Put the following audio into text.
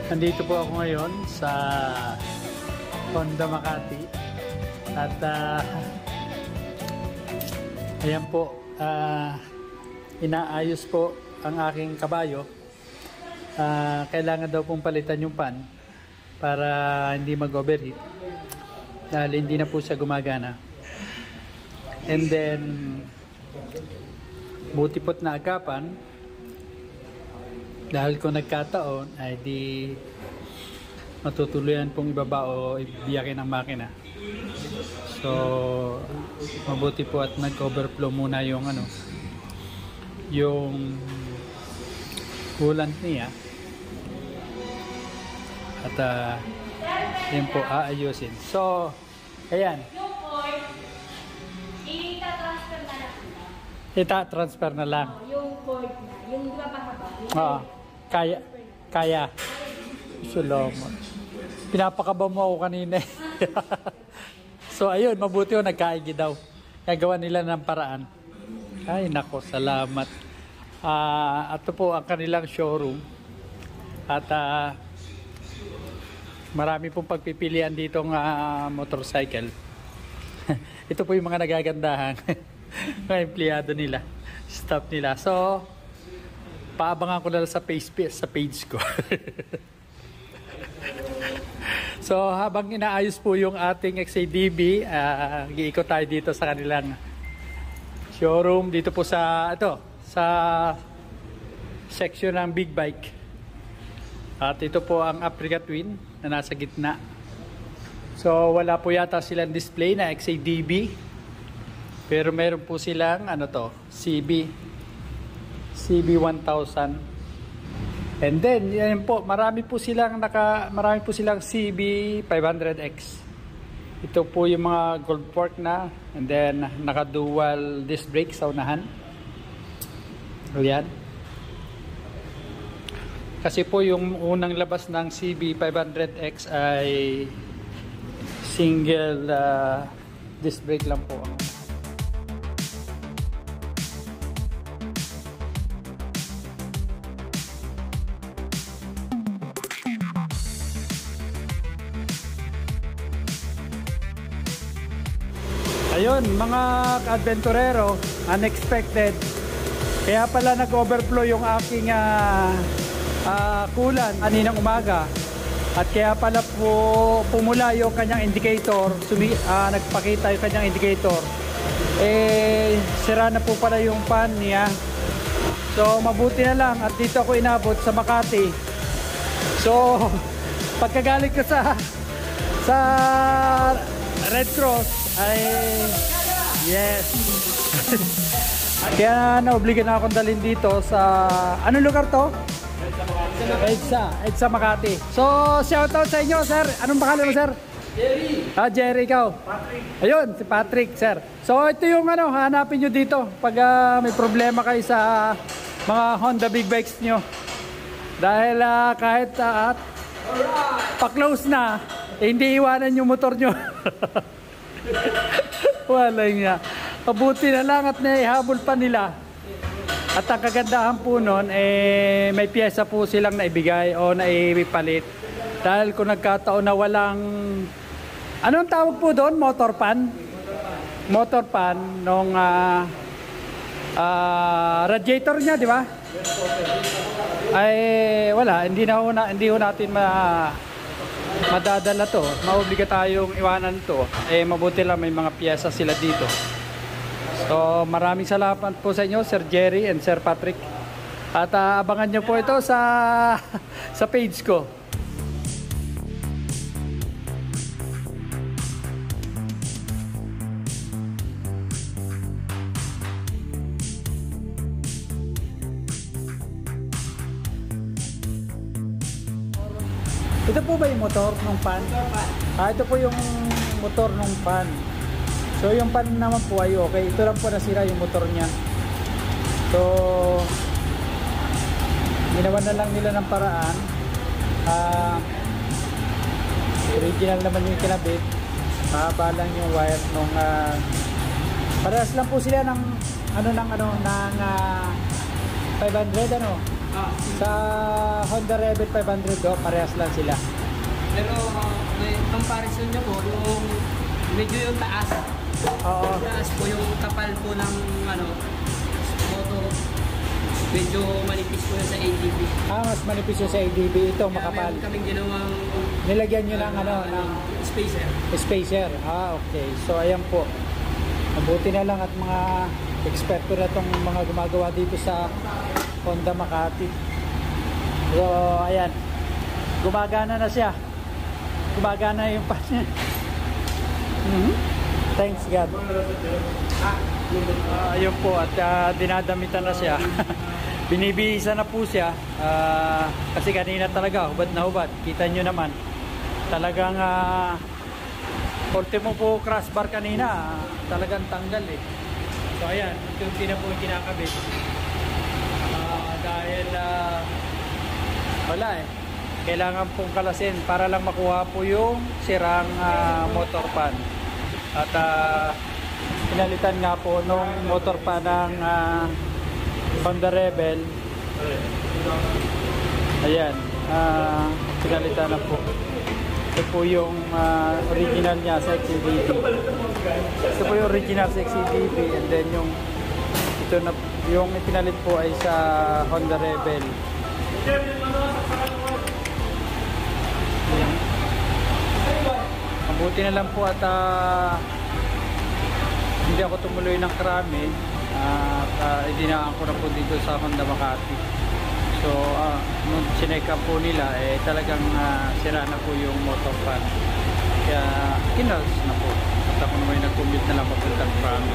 Nandito po ako ngayon sa Honda Makati at ayan po, inaayos po ang aking kabayo. Kailangan daw pong palitan yung pan para hindi mag-overheat dahil hindi na po siya gumagana. And then buti po't naagapan dahil kung nagkataon ay di matutuluyan pong ibaba o ibiyakin ang makina. So mabuti po at nag-overflow muna yung yung coolant niya at yun po aayusin. So ayan, ita-transfer na lang yung cord na, yung di ba mahaba? Oo, kaya salamat, pinapakaba mo ako kanina. So ayun, mabuti yung nagkaigi daw, nagawa nila ng paraan. Ay nako, salamat. Ito po ang kanilang showroom at marami pong pagpipilian ditong motorcycle. Ito po yung mga nagagandahan. Mga empleyado nila, staff nila. So paabangan ko na lang sa page ko. So habang inaayos po yung ating XADB, iikot tayo dito sa kanilang showroom dito po sa section ng big bike. At ito po ang Africa Twin na nasa gitna. So wala po yata silang display na XADB, pero meron po silang CB 1000. And then yan po, marami po silang CB 500X. Ito po yung mga gold fork na, and then naka dual disc brake sa unahan. Ayan. Kasi po yung unang labas ng CB 500X ay single disc brake lang po. Ayun, mga ka-adventurero, unexpected. Kaya pala nag-overflow yung aking coolant kaninang umaga. At kaya pala po pumula yung kanyang indicator, nagpakita yung kanyang indicator. Sira na po pala yung pan niya. So mabuti na lang at dito ako inabot sa Makati. So pagkagaling ko sa Red Cross ay yes. Kaya naobligan na akong dalhin dito sa anong lugar to? EDSA Makati. So shoutout sa inyo, sir. Anong pangalan mo, sir? Jerry. Jerry, ikaw? Patrick. Ayun, si Patrick, sir. So ito yung hanapin nyo dito pag may problema kayo sa mga Honda big bikes nyo. Dahil kahit pa-close na, hindi iwanan yung motor nyo. Wala nga. Mabuti na lang at naihabol pa nila. At ang kagandahan po nun, may pyesa po silang naibigay o naipalit. Dahil kung nagkataon na walang, anong tawag po doon? Motor pan? Motor pan nung radiator niya, di ba? Ay wala, hindi ho natin madadala to. Maobliga tayong iwanan to. Mabuti lang may mga pyesa sila dito. So maraming salamat po sa inyo, Sir Jerry and Sir Patrick. At abangan nyo po ito sa page ko. Ito po ba yung motor ng pan? Ito po yung motor ng pan. So yung pan naman po ay okay. Ito lang po nasira yung motor niya. So ginawa na lang nila ng paraan. Original naman yung kinabit. Mahaba lang yung wire nung parehas lang po sila ng ng 500 Sa Honda Rebel 500 do, parehas lang sila. Pero may comparison nyo po, yung medyo yung taas. Oo. Taas po yung kapal po ng ano, motor. Medyo manipis po yun sa ADB. Mas manipis yun sa ADB. Ito, Kaya makapal. meron kaming ginawang Nilagyan nyo ng ng spacer. spacer. Okay. So, ayan po. Mabuti na lang at mga eksperto na itong mga gumagawa dito sa Honda Makati. So, ayan. Gumagana na siya. Gumagana yung pan niya. Thanks God. Ayun po at dinadamitan na siya. Binibihisa na po siya. Kasi kanina talaga hubad na hubad. Kita nyo naman. Talagang ultimo po crossbar kanina. Talagang tanggal eh. So ayan, unti na po yung kinakabit. Dahil wala eh. Kailangan pong kalasin para lang makuha po yung sirang motor pan. At pinalitan nga po nung motor pan ng Honda Rebel. Ayan, pinalitan na po. Ito po yung original niya sa XCDB. Ito po yung original sa XCDB, and then yung ito na yung ipinalit po ay sa Honda Rebel. Ayan. Mabuti na lang po at hindi ako tumuloy ng krami at idinaan ko na po dito sa Honda Makati. So nung chinek up po nila talagang sira na po yung motor pan, kaya kinals na po at ako naman nag-commute na lang papuntang krami.